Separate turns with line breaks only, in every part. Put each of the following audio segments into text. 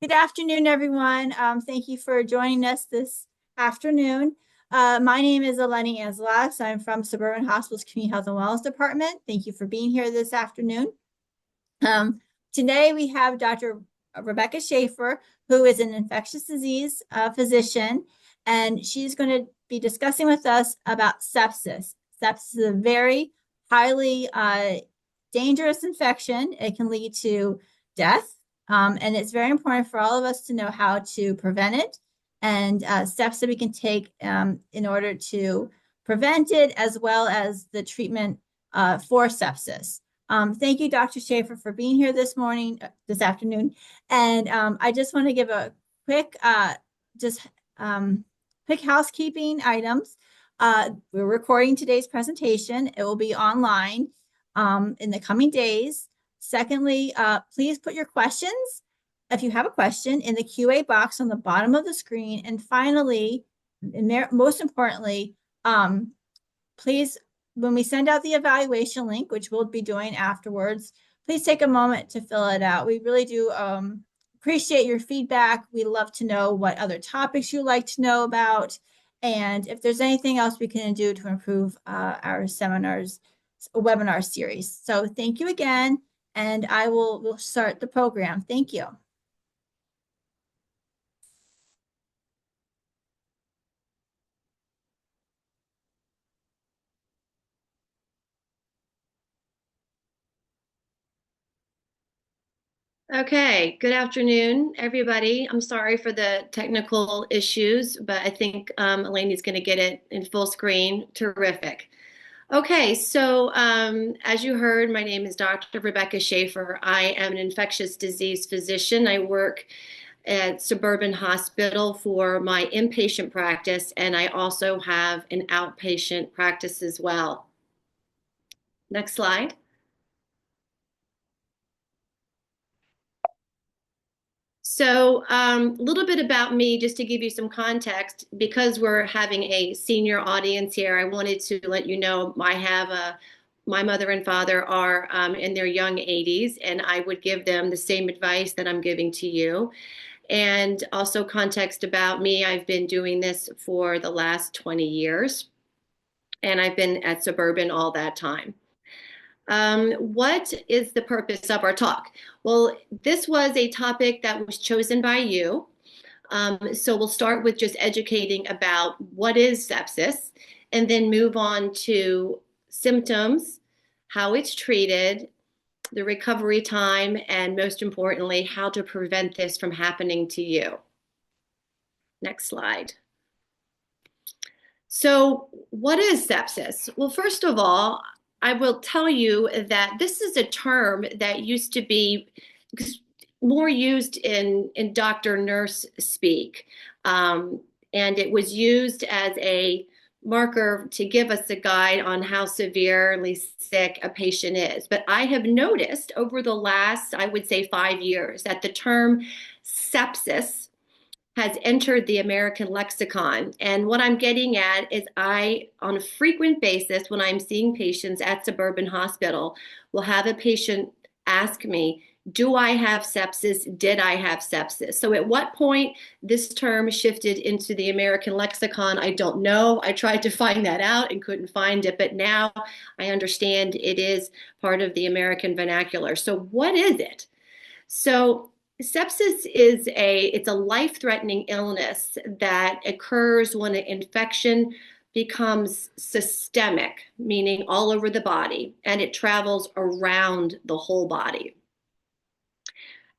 Good afternoon, everyone. Thank you for joining us this afternoon. My name is Eleni Angelas. I'm from Suburban Hospital's Community Health and Wellness Department. Thank you for being here this afternoon. Um, Today we have Dr. Rebecca Schaefer, who is an infectious disease physician, and she's going to be discussing with us about sepsis. Sepsis is a very highly dangerous infection. It can lead to death, and it's very important for all of us to know how to prevent it and steps that we can take in order to prevent it, as well as the treatment for sepsis. Thank you, Dr. Schaefer, for being here this afternoon. And I just want to give a quick, just quick housekeeping items. We're recording today's presentation. It will be online in the coming days. Secondly, please put your questions, if you have a question, in the QA box on the bottom of the screen. And finally, and most importantly, please, when we send out the evaluation link, which we'll be doing afterwards, please take a moment to fill it out. We really do appreciate your feedback. We love to know what other topics you'd like to know about, and if there's anything else we can do to improve our webinar series. So thank you again, and we'll start the program. Thank you.
Okay, good afternoon, everybody. I'm sorry for the technical issues, but I think Eleni's going to get it in full screen. Terrific. Okay, so as you heard, my name is Dr. Rebecca Schaefer. I am an infectious disease physician. I work at Suburban Hospital for my inpatient practice, and I also have an outpatient practice as well. Next slide. So a little bit about me, just to give you some context, because we're having a senior audience here, I wanted to let you know my mother and father are in their young 80s, and I would give them the same advice that I'm giving to you. And also context about me, I've been doing this for the last 20 years, and I've been at Suburban all that time. What is the purpose of our talk? Well, this was a topic that was chosen by you. So we'll start with just educating about what is sepsis, and then move on to symptoms, how it's treated, the recovery time, and most importantly, how to prevent this from happening to you. Next slide. So what is sepsis? Well, first of all, I will tell you that this is a term that used to be more used in doctor nurse speak. And it was used as a marker to give us a guide on how severely sick a patient is. But I have noticed over the last, I would say, 5 years that the term sepsis has entered the American lexicon. And what I'm getting at is on a frequent basis, when I'm seeing patients at Suburban Hospital, will have a patient ask me, do I have sepsis? Did I have sepsis? So at what point this term shifted into the American lexicon, I don't know. I tried to find that out and couldn't find it, but now I understand it is part of the American vernacular. So what is it? So sepsis is it's a life-threatening illness that occurs when an infection becomes systemic, meaning all over the body, and it travels around the whole body.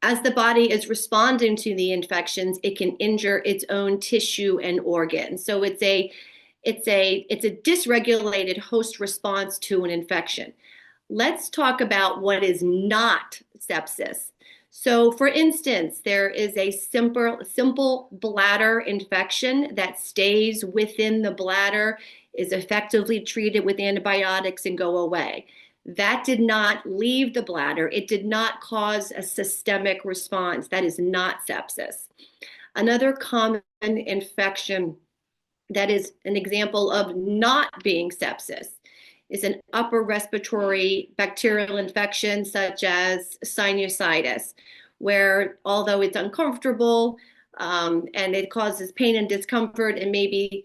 As the body is responding to the infections, it can injure its own tissue and organs. So it's a dysregulated host response to an infection. Let's talk about what is not sepsis. So for instance, there is a simple bladder infection that stays within the bladder, is effectively treated with antibiotics and go away. That did not leave the bladder. It did not cause a systemic response. That is not sepsis. Another common infection that is an example of not being sepsis is an upper respiratory bacterial infection such as sinusitis, where although it's uncomfortable and it causes pain and discomfort and maybe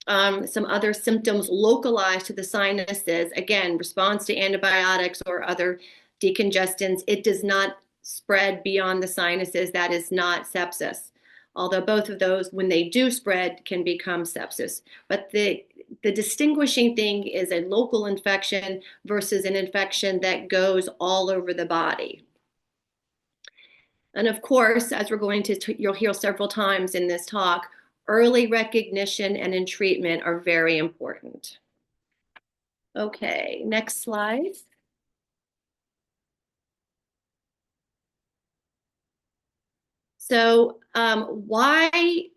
some other symptoms localized to the sinuses, again, response to antibiotics or other decongestants, it does not spread beyond the sinuses. That is not sepsis. Although both of those, when they do spread, can become sepsis. But the distinguishing thing is a local infection versus an infection that goes all over the body. And of course, as we're going to, you'll hear several times in this talk, early recognition and in treatment are very important. Okay, next slide. So why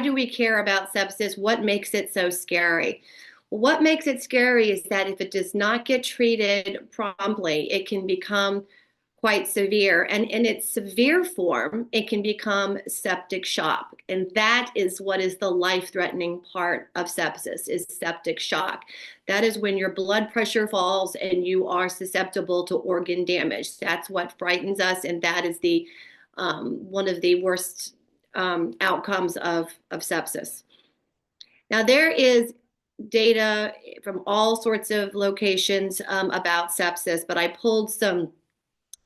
do we care about sepsis? What makes it so scary? What makes it scary is that if it does not get treated promptly, it can become quite severe. And in its severe form, it can become septic shock. And that is what is the life-threatening part of sepsis, is septic shock. That is when your blood pressure falls and you are susceptible to organ damage. That's what frightens us, and that is the one of the worst outcomes of sepsis. Now, there is data from all sorts of locations about sepsis, but I pulled some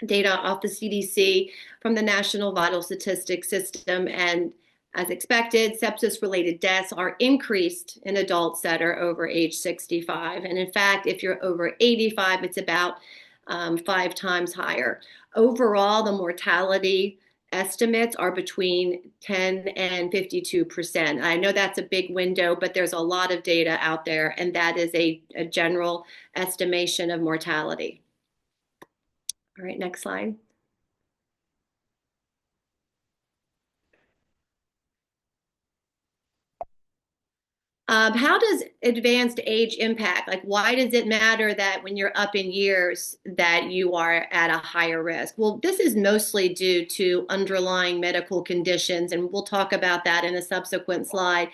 data off the CDC from the National Vital Statistics System, and as expected, sepsis-related deaths are increased in adults that are over age 65. And in fact, if you're over 85, it's about 5 times higher. Overall, the mortality estimates are between 10 and 52%. I know that's a big window, but there's a lot of data out there, and that is a general estimation of mortality. All right, next slide. How does advanced age impact? Like, why does it matter that when you're up in years that you are at a higher risk? Well, this is mostly due to underlying medical conditions, and we'll talk about that in a subsequent slide.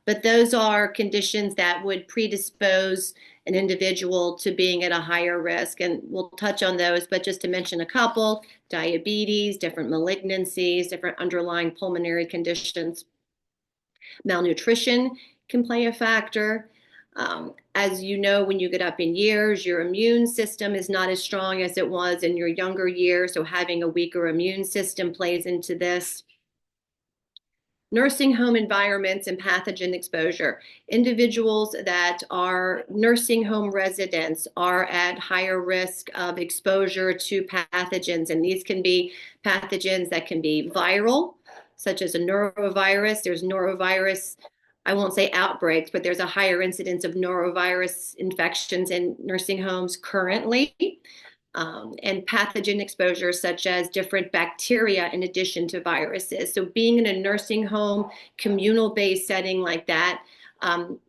But those are conditions that would predispose an individual to being at a higher risk, and we'll touch on those. But just to mention a couple: diabetes, different malignancies, different underlying pulmonary conditions. Malnutrition can play a factor. As you know, when you get up in years, your immune system is not as strong as it was in your younger years, so having a weaker immune system plays into this. Nursing home environments and pathogen exposure. Individuals that are nursing home residents are at higher risk of exposure to pathogens, and these can be pathogens that can be viral, such as a norovirus. There's norovirus, I won't say outbreaks, but there's a higher incidence of norovirus infections in nursing homes currently. And pathogen exposure, such as different bacteria in addition to viruses. So being in a nursing home, communal-based setting like that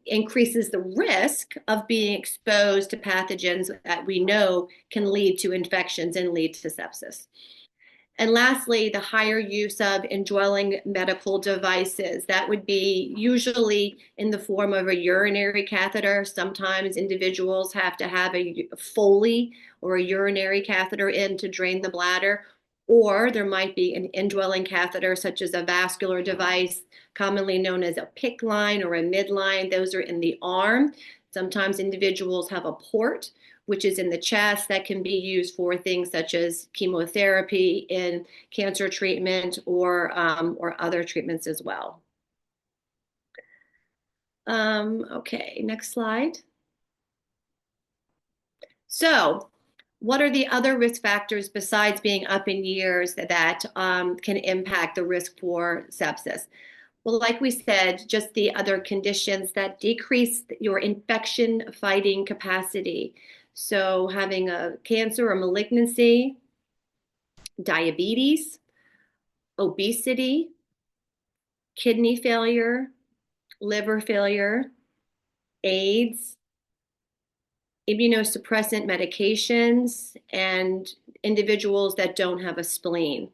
increases the risk of being exposed to pathogens that we know can lead to infections and lead to sepsis. And lastly, the higher use of indwelling medical devices. That would be usually in the form of a urinary catheter. Sometimes individuals have to have a Foley or a urinary catheter in to drain the bladder, or there might be an indwelling catheter such as a vascular device, commonly known as a PICC line or a midline. Those are in the arm. Sometimes individuals have a port, which is in the chest, that can be used for things such as chemotherapy in cancer treatment or other treatments as well. Okay, next slide. So, what are the other risk factors besides being up in years that can impact the risk for sepsis? Well, like we said, just the other conditions that decrease your infection fighting capacity. So having a cancer or malignancy, diabetes, obesity, kidney failure, liver failure, AIDS, immunosuppressant medications, and individuals that don't have a spleen.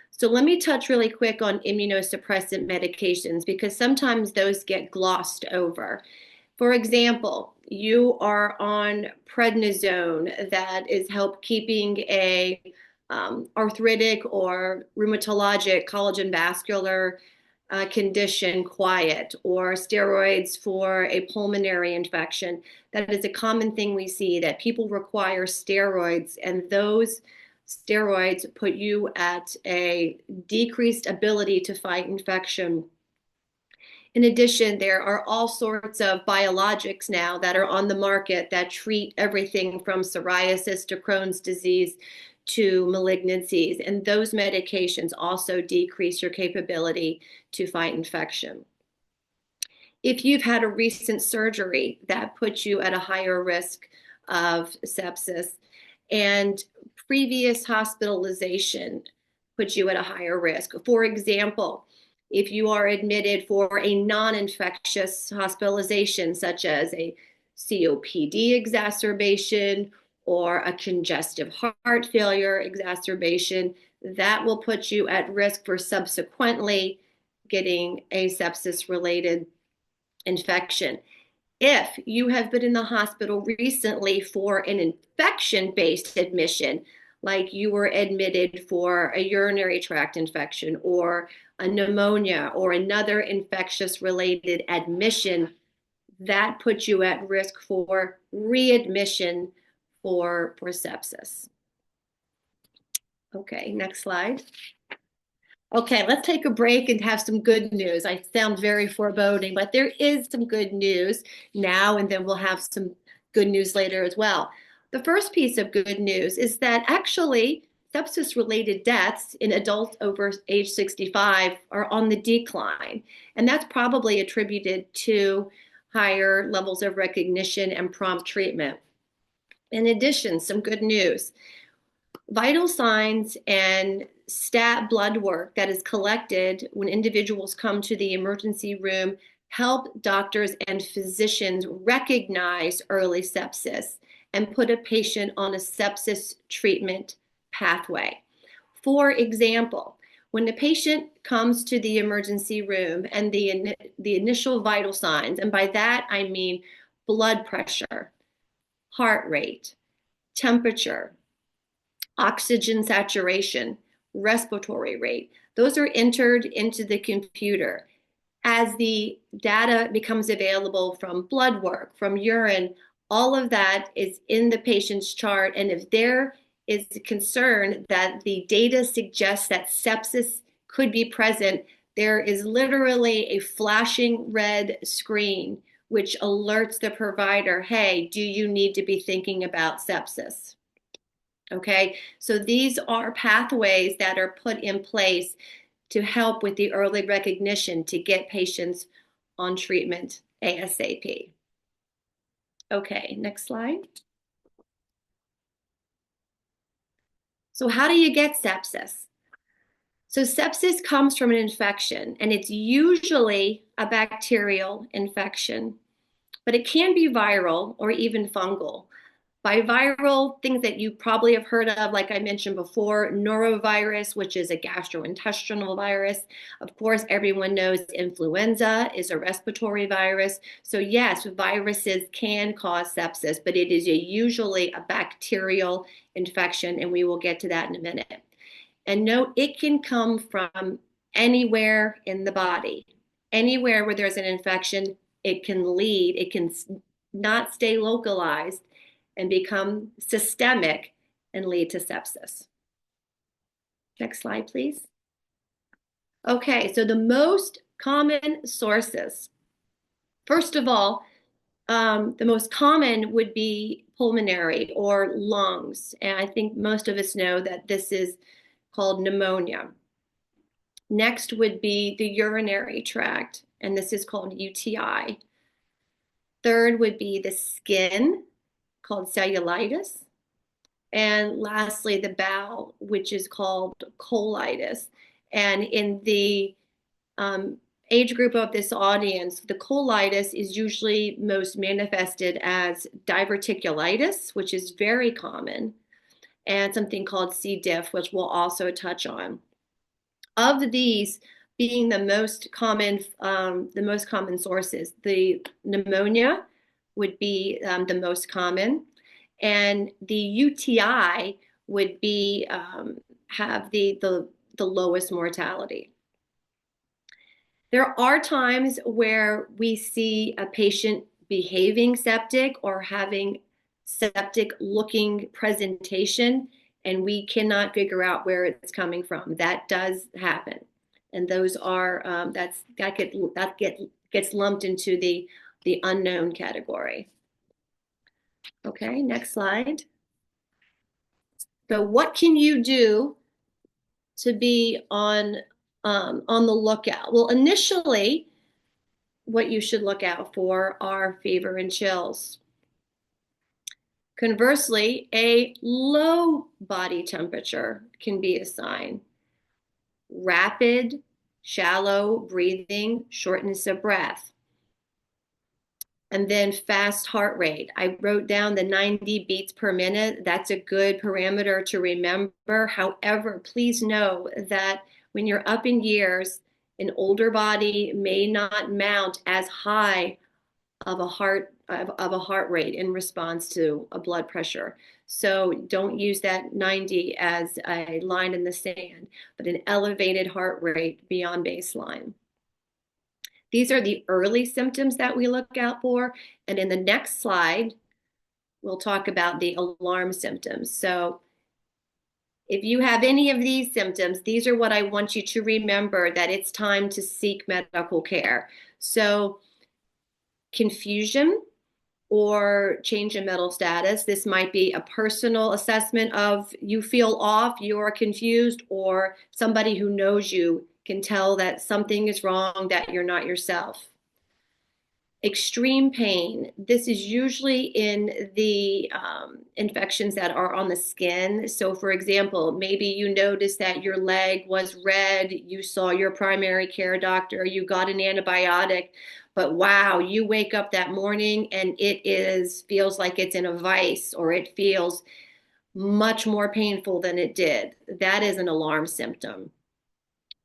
So let me touch really quick on immunosuppressant medications because sometimes those get glossed over. For example, you are on prednisone that is help keeping a arthritic or rheumatologic collagen vascular condition quiet, or steroids for a pulmonary infection. That is a common thing we see, that people require steroids, and those steroids put you at a decreased ability to fight infection. In addition, there are all sorts of biologics now that are on the market that treat everything from psoriasis to Crohn's disease to malignancies. And those medications also decrease your capability to fight infection. If you've had a recent surgery, that puts you at a higher risk of sepsis. And previous hospitalization puts you at a higher risk. For example, if you are admitted for a non-infectious hospitalization, such as a COPD exacerbation or a congestive heart failure exacerbation, that will put you at risk for subsequently getting a sepsis-related infection. If you have been in the hospital recently for an infection-based admission, like you were admitted for a urinary tract infection or a pneumonia or another infectious related admission, that puts you at risk for readmission for sepsis. Okay, next slide. Okay, let's take a break and have some good news. I sound very foreboding, but there is some good news now, and then we'll have some good news later as well. The first piece of good news is that actually sepsis-related deaths in adults over age 65 are on the decline, and that's probably attributed to higher levels of recognition and prompt treatment. In addition, some good news. Vital signs and stat blood work that is collected when individuals come to the emergency room help doctors and physicians recognize early sepsis and put a patient on a sepsis treatment pathway. For example, when the patient comes to the emergency room and the initial vital signs, and by that I mean blood pressure, heart rate, temperature, oxygen saturation, respiratory rate. Those are entered into the computer. As the data becomes available from blood work, from urine, all of that is in the patient's chart. And if there is a concern that the data suggests that sepsis could be present, there is literally a flashing red screen which alerts the provider, hey, do you need to be thinking about sepsis? Okay, so these are pathways that are put in place to help with the early recognition to get patients on treatment ASAP. Okay, next slide. So how do you get sepsis? So sepsis comes from an infection, and it's usually a bacterial infection, but it can be viral or even fungal. By viral, things that you probably have heard of, like I mentioned before, norovirus, which is a gastrointestinal virus. Of course, everyone knows influenza is a respiratory virus. So yes, viruses can cause sepsis, but it is usually a bacterial infection, and we will get to that in a minute. And note, it can come from anywhere in the body. Anywhere where there's an infection, it can lead, it can not stay localized and become systemic and lead to sepsis. Next slide, please. Okay, so the most common sources. First of all, the most common would be pulmonary or lungs. And I think most of us know that this is called pneumonia. Next would be the urinary tract, and this is called UTI. Third would be the skin, called cellulitis. And lastly, the bowel, which is called colitis. And in the age group of this audience, the colitis is usually most manifested as diverticulitis, which is very common, and something called C. diff, which we'll also touch on. Of these being the most common sources, the pneumonia would be the most common, and the UTI would be have the lowest mortality. There are times where we see a patient behaving septic or having septic looking presentation, and we cannot figure out where it's coming from. That does happen. And those are that gets lumped into the unknown category. Okay, next slide. So what can you do to be on the lookout? Well, initially, what you should look out for are fever and chills. Conversely, a low body temperature can be a sign. Rapid, shallow breathing, shortness of breath. And then fast heart rate. I wrote down the 90 beats per minute. That's a good parameter to remember. However, please know that when you're up in years, an older body may not mount as high of a heart rate in response to a blood pressure. So don't use that 90 as a line in the sand, but an elevated heart rate beyond baseline. These are the early symptoms that we look out for. And in the next slide, we'll talk about the alarm symptoms. So if you have any of these symptoms, these are what I want you to remember, that it's time to seek medical care. So confusion or change in mental status. This might be a personal assessment of you feel off, you're confused, or somebody who knows you can tell that something is wrong, that you're not yourself. Extreme pain. This is usually in the infections that are on the skin. So for example, maybe you noticed that your leg was red, you saw your primary care doctor, you got an antibiotic, but wow, you wake up that morning and feels like it's in a vice, or it feels much more painful than it did. That is an alarm symptom.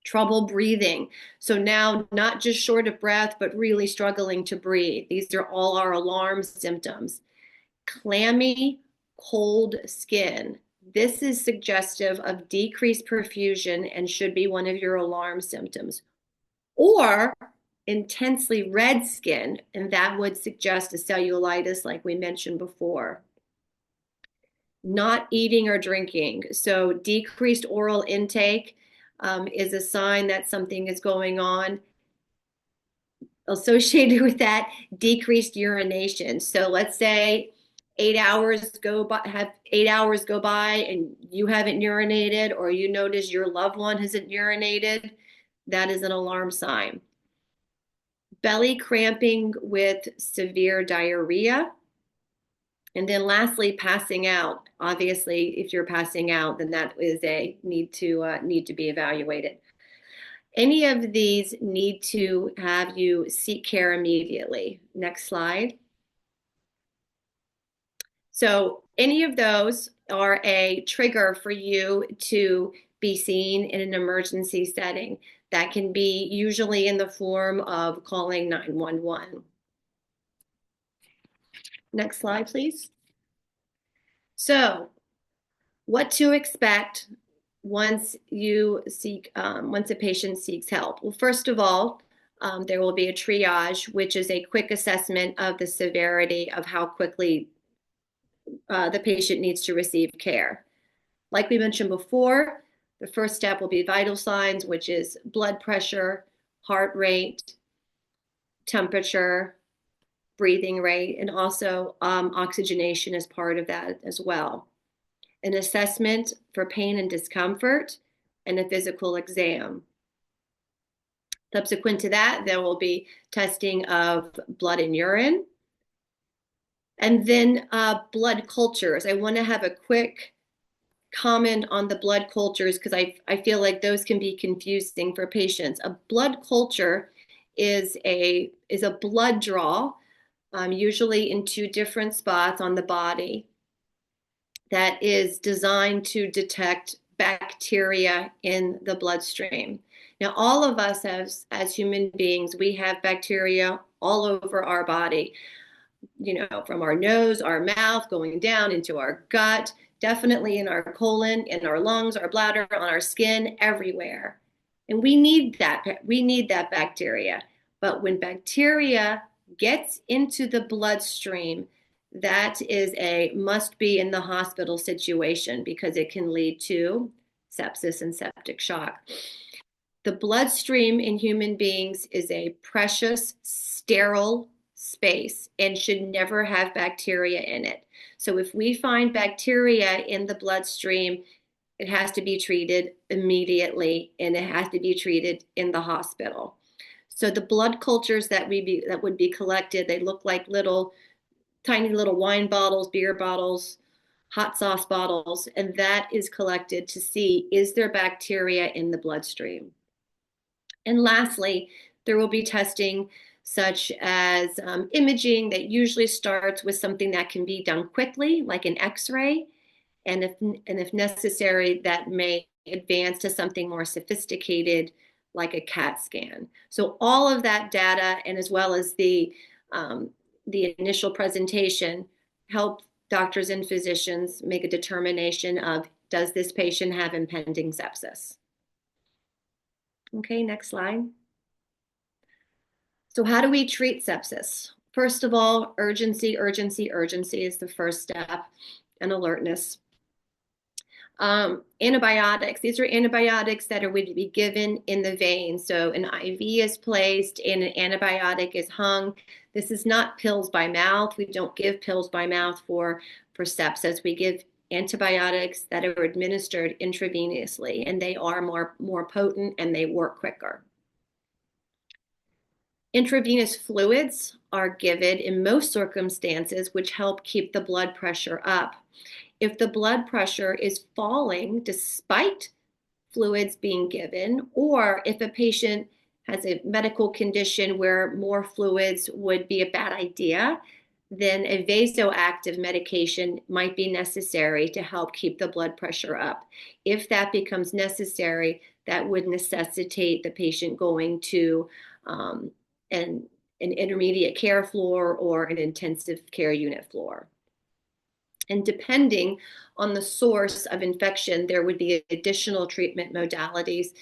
Trouble breathing. So now not just short of breath, but really struggling to breathe. These are all our alarm symptoms. Clammy, cold skin. This is suggestive of decreased perfusion and should be one of your alarm symptoms. Or intensely red skin, and that would suggest a cellulitis like we mentioned before. Not eating or drinking. So decreased oral intake is a sign that something is going on. Associated with that, decreased urination. So let's say 8 hours go by, and you haven't urinated, or you notice your loved one hasn't urinated. That is an alarm sign. Belly cramping with severe diarrhea. And then lastly, passing out. Obviously, if you're passing out, then that is a need to be evaluated. Any of these need to have you seek care immediately. Next slide. So any of those are a trigger for you to be seen in an emergency setting. That can be usually in the form of calling 911. Next slide, please. So what to expect once a patient seeks help? Well, first of all, there will be a triage, which is a quick assessment of the severity of how quickly the patient needs to receive care. Like we mentioned before, the first step will be vital signs, which is blood pressure, heart rate, temperature, breathing rate, and also oxygenation is part of that as well. An assessment for pain and discomfort, and a physical exam. Subsequent to that, there will be testing of blood and urine. And then blood cultures. I want to have a quick comment on the blood cultures because I feel like those can be confusing for patients. A blood culture is a blood draw, usually in two different spots on the body, that is designed to detect bacteria in the bloodstream. Now, all of us as human beings, we have bacteria all over our body, from our nose, our mouth, going down into our gut, definitely in our colon, in our lungs, our bladder, on our skin, everywhere. And we need that. We need that bacteria. But when bacteria gets into the bloodstream, that is a must be in the hospital situation because it can lead to sepsis and septic shock. The bloodstream in human beings is a precious, sterile space and should never have bacteria in it. So if we find bacteria in the bloodstream, it has to be treated immediately and it has to be treated in the hospital. So the blood cultures that would be collected, they look like little tiny little wine bottles, beer bottles, hot sauce bottles, and that is collected to see is there bacteria in the bloodstream. And lastly, there will be testing such as imaging that usually starts with something that can be done quickly, like an X-ray, and if necessary, that may advance to something more sophisticated, like a CAT scan. So all of that data, and as well as the initial presentation, help doctors and physicians make a determination of does this patient have impending sepsis. Okay, next slide. So how do we treat sepsis? First of all, urgency, urgency, urgency is the first step, and alertness. Antibiotics, these are antibiotics that would be given in the vein. So an IV is placed and an antibiotic is hung. This is not pills by mouth. We don't give pills by mouth for sepsis. We give antibiotics that are administered intravenously, and they are more potent and they work quicker. Intravenous fluids are given in most circumstances, which help keep the blood pressure up. If the blood pressure is falling despite fluids being given, or if a patient has a medical condition where more fluids would be a bad idea, then a vasoactive medication might be necessary to help keep the blood pressure up. If that becomes necessary, that would necessitate the patient going to an intermediate care floor or an intensive care unit floor. And depending on the source of infection, there would be additional treatment modalities,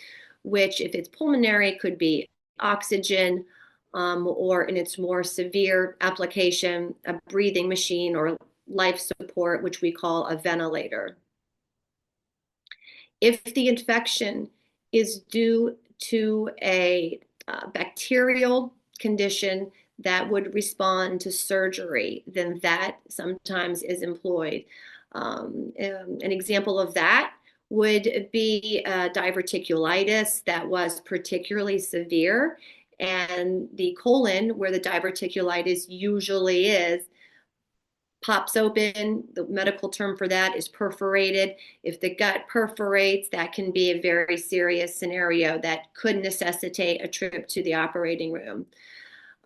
which if it's pulmonary could be oxygen, or in its more severe application, a breathing machine or life support, which we call a ventilator. If the infection is due to a bacterial condition that would respond to surgery, then that sometimes is employed. An example of that would be diverticulitis that was particularly severe, and the colon, where the diverticulitis usually is, pops open. The medical term for that is perforated. If the gut perforates, that can be a very serious scenario that could necessitate a trip to the operating room.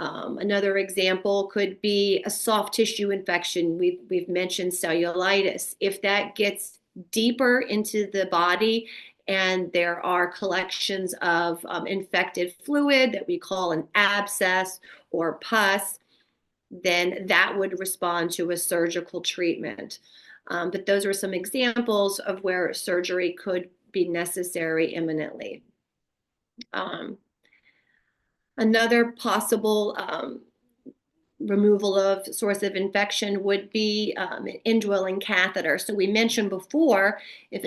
Another example could be a soft tissue infection. We've mentioned cellulitis. If that gets deeper into the body and there are collections of infected fluid that we call an abscess or pus, then that would respond to a surgical treatment. But those are some examples of where surgery could be necessary imminently. Another possible removal of source of infection would be an indwelling catheter. So we mentioned before, if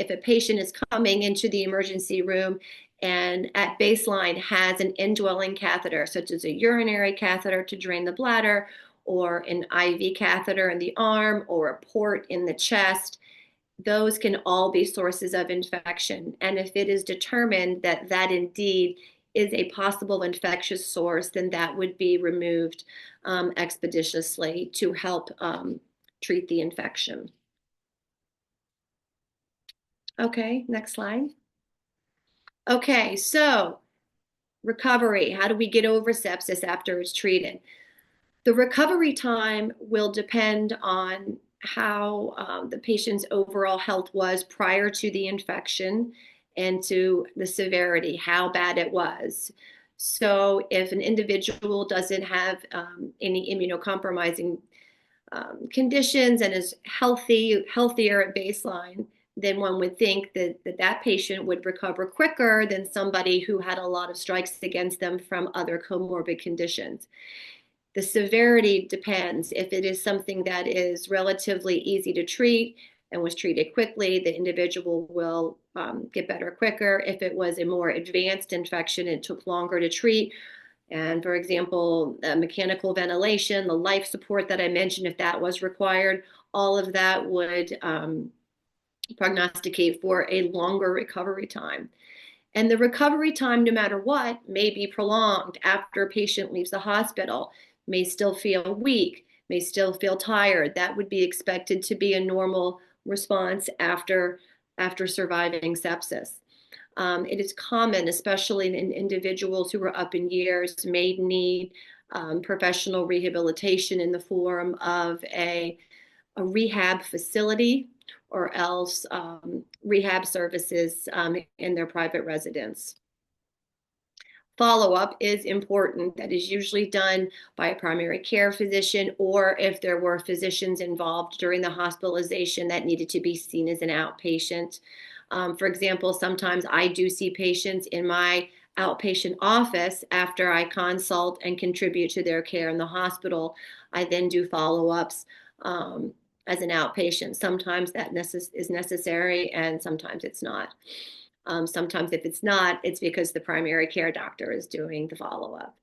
a patient is coming into the emergency room and at baseline has an indwelling catheter, such as a urinary catheter to drain the bladder, or an IV catheter in the arm, or a port in the chest, those can all be sources of infection. And if it is determined that that indeed is a possible infectious source, then that would be removed expeditiously to help treat the infection. Okay, next slide. Okay, so recovery. How do we get over sepsis after it's treated? The recovery time will depend on how the patient's overall health was prior to the infection and to the severity, how bad it was. So if an individual doesn't have any immunocompromising conditions and is healthier at baseline, then one would think that patient would recover quicker than somebody who had a lot of strikes against them from other comorbid conditions. The severity depends. If it is something that is relatively easy to treat and was treated quickly, the individual will get better quicker. If it was a more advanced infection, it took longer to treat. And for example, mechanical ventilation, the life support that I mentioned, if that was required, all of that would prognosticate for a longer recovery time. And the recovery time, no matter what, may be prolonged after a patient leaves the hospital, may still feel weak, may still feel tired. That would be expected to be a normal response after surviving sepsis. It is common, especially in individuals who are up in years, may need professional rehabilitation in the form of a rehab facility or else rehab services in their private residence. Follow-up is important. That is usually done by a primary care physician, or if there were physicians involved during the hospitalization that needed to be seen as an outpatient. For example, sometimes I do see patients in my outpatient office after I consult and contribute to their care in the hospital. I then do follow-ups as an outpatient. Sometimes that is necessary and sometimes it's not. Sometimes if it's not, it's because the primary care doctor is doing the follow-up.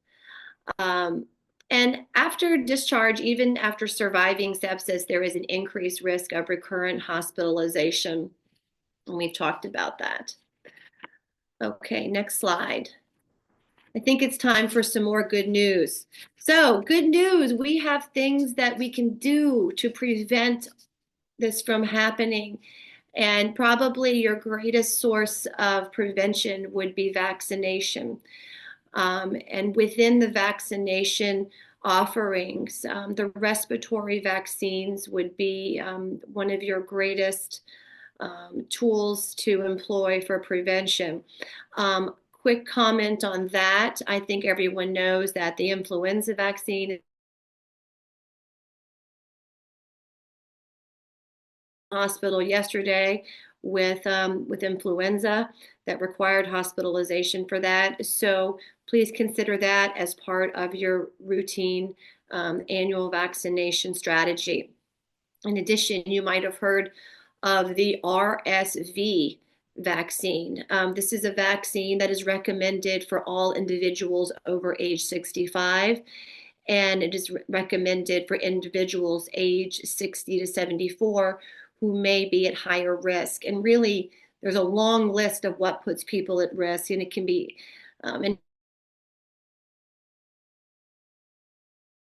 And after discharge, even after surviving sepsis, there is an increased risk of recurrent hospitalization. And we've talked about that. Okay, next slide. I think it's time for some more good news. So good news, we have things that we can do to prevent this from happening. And probably your greatest source of prevention would be vaccination. And within the vaccination offerings, the respiratory vaccines would be one of your greatest tools to employ for prevention. Quick comment on that. I think everyone knows that the influenza vaccine hospital yesterday with influenza that required hospitalization for that. So please consider that as part of your routine annual vaccination strategy. In addition, you might have heard of the RSV vaccine. This is a vaccine that is recommended for all individuals over age 65. And it is recommended for individuals age 60 to 74 who may be at higher risk. And really, there's a long list of what puts people at risk, and it can be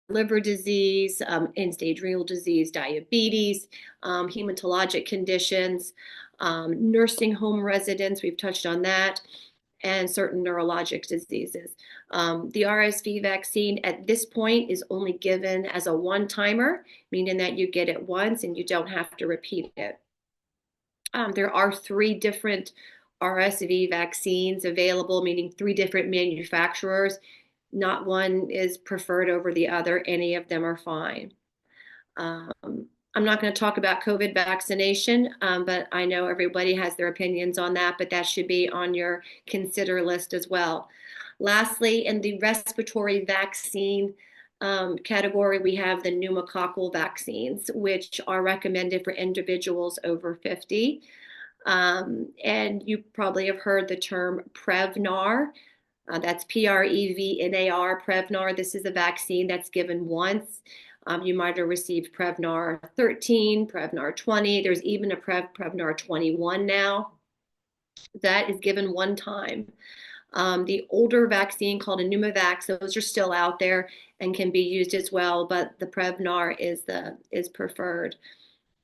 liver disease, end-stage renal disease, diabetes, hematologic conditions, nursing home residents, we've touched on that, and certain neurologic diseases. The RSV vaccine at this point is only given as a one-timer, meaning that you get it once and you don't have to repeat it. There are 3 different RSV vaccines available, meaning 3 different manufacturers. Not one is preferred over the other. Any of them are fine. I'm not going to talk about COVID vaccination, but I know everybody has their opinions on that, but that should be on your consider list as well. Lastly, in the respiratory vaccine category, we have the pneumococcal vaccines, which are recommended for individuals over 50. And you probably have heard the term Prevnar. That's Prevnar, Prevnar. This is a vaccine that's given once. You might have received Prevnar 13, Prevnar 20. There's even a Prevnar 21 now. That is given one time. The older vaccine called a Pneumovax, those are still out there and can be used as well, but the Prevnar is preferred.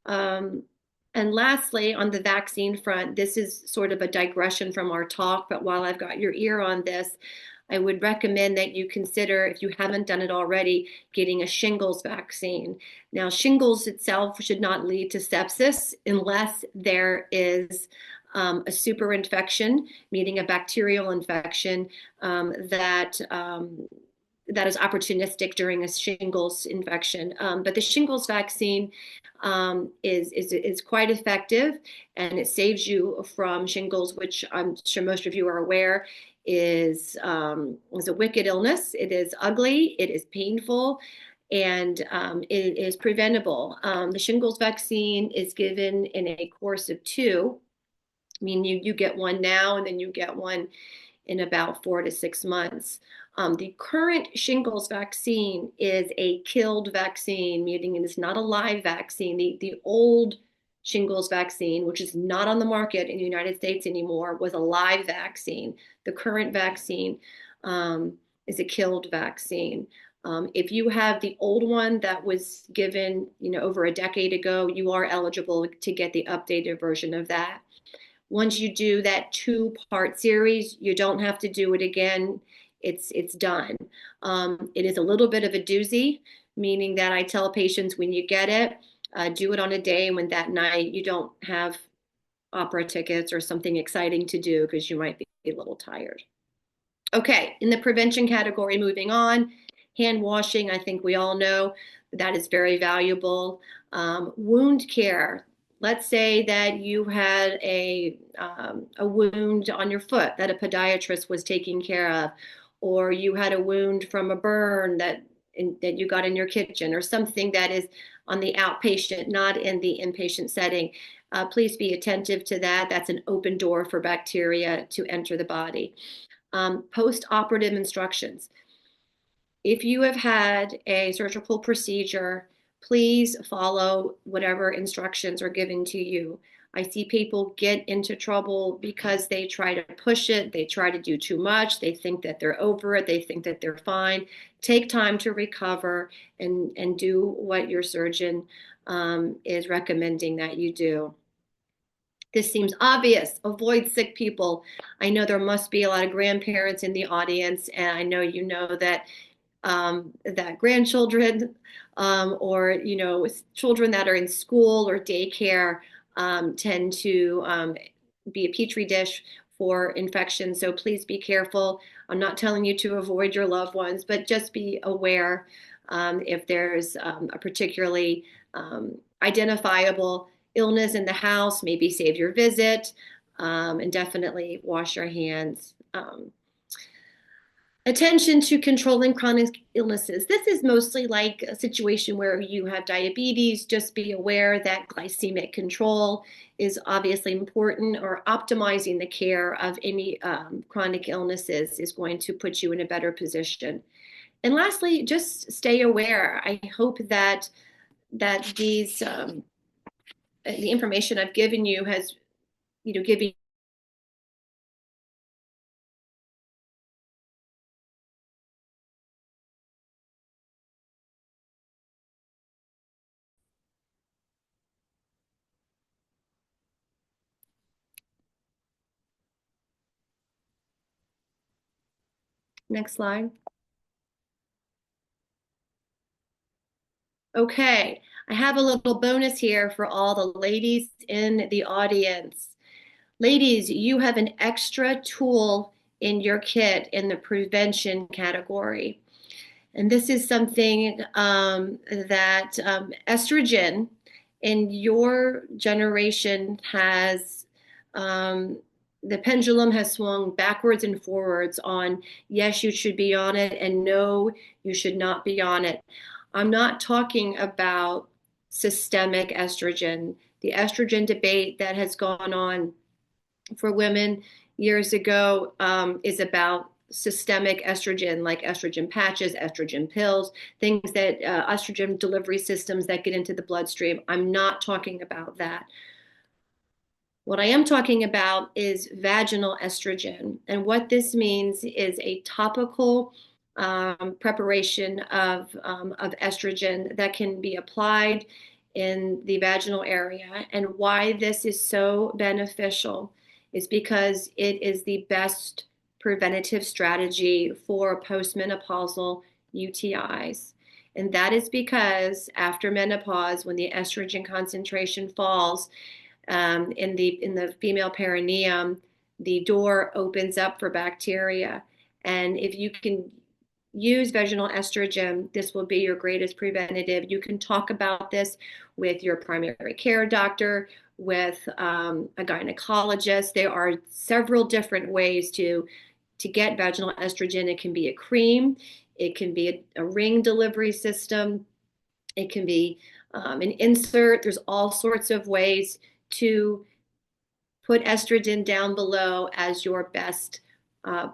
And lastly, on the vaccine front, this is sort of a digression from our talk, but while I've got your ear on this, I would recommend that you consider, if you haven't done it already, getting a shingles vaccine. Now, shingles itself should not lead to sepsis unless there is a superinfection, meaning a bacterial infection that that is opportunistic during a shingles infection. But the shingles vaccine is quite effective, and it saves you from shingles, which I'm sure most of you are aware is a wicked illness. It is ugly, it is painful, and it is preventable. The shingles vaccine is given in a course of two. I mean, you get one now, and then you get one in about 4 to 6 months. The current shingles vaccine is a killed vaccine, meaning it is not a live vaccine. The old shingles vaccine, which is not on the market in the United States anymore, was a live vaccine. The current vaccine is a killed vaccine. If you have the old one that was given, over a decade ago, you are eligible to get the updated version of that. Once you do that two-part series, you don't have to do it again. It's done. It is a little bit of a doozy, meaning that I tell patients when you get it, do it on a day when that night you don't have opera tickets or something exciting to do because you might be a little tired. Okay, in the prevention category, moving on, hand washing, I think we all know that is very valuable. Wound care. Let's say that you had a wound on your foot that a podiatrist was taking care of, or you had a wound from a burn that you got in your kitchen, or something that is on the outpatient, not in the inpatient setting. Please be attentive to that. That's an open door for bacteria to enter the body. Post-operative instructions. If you have had a surgical procedure, please follow whatever instructions are given to you. I see people get into trouble because they try to push it, they try to do too much, they think that they're over it, they think that they're fine. Take time to recover and do what your surgeon is recommending that you do. This seems obvious. Avoid sick people. I know there must be a lot of grandparents in the audience, and I know you know that that grandchildren or children that are in school or daycare tend to be a petri dish for infection. So please be careful. I'm not telling you to avoid your loved ones, but just be aware if there's a particularly identifiable illness in the house. Maybe save your visit and definitely wash your hands. Attention to controlling chronic illnesses. This is mostly like a situation where you have diabetes. Just be aware that glycemic control is obviously important, or optimizing the care of any chronic illnesses is going to put you in a better position. And lastly, just stay aware. I hope that these the information I've given you has given. Next slide. Okay, I have a little bonus here for all the ladies in the audience. Ladies, you have an extra tool in your kit in the prevention category. And this is something that estrogen in your generation has, the pendulum has swung backwards and forwards on yes, you should be on it, and no, you should not be on it. I'm not talking about systemic estrogen. The estrogen debate that has gone on for women years ago is about systemic estrogen, like estrogen patches, estrogen pills, things that estrogen delivery systems that get into the bloodstream. I'm not talking about that. What I am talking about is vaginal estrogen. And what this means is a topical preparation of estrogen that can be applied in the vaginal area. And why this is so beneficial is because it is the best preventative strategy for postmenopausal UTIs. And that is because after menopause, when the estrogen concentration falls, in the female perineum, the door opens up for bacteria. And if you can use vaginal estrogen. This will be your greatest preventative. You can talk about this with your primary care doctor, with a gynecologist. There are several different ways to get vaginal estrogen. It can be a cream, it can be a ring delivery system, it can be an insert. There's all sorts of ways to put estrogen down below as your best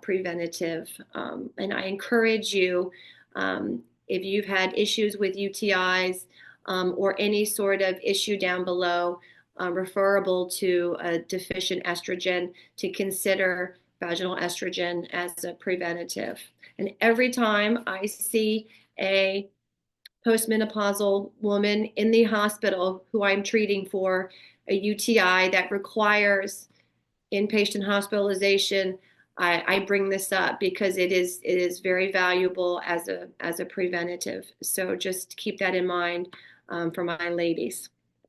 preventative. And I encourage you, if you've had issues with UTIs or any sort of issue down below, referable to a deficient estrogen, to consider vaginal estrogen as a preventative. And every time I see a postmenopausal woman in the hospital who I'm treating for a UTI that requires inpatient hospitalization, I bring this up because it is very valuable as a preventative. So just keep that in mind for my ladies.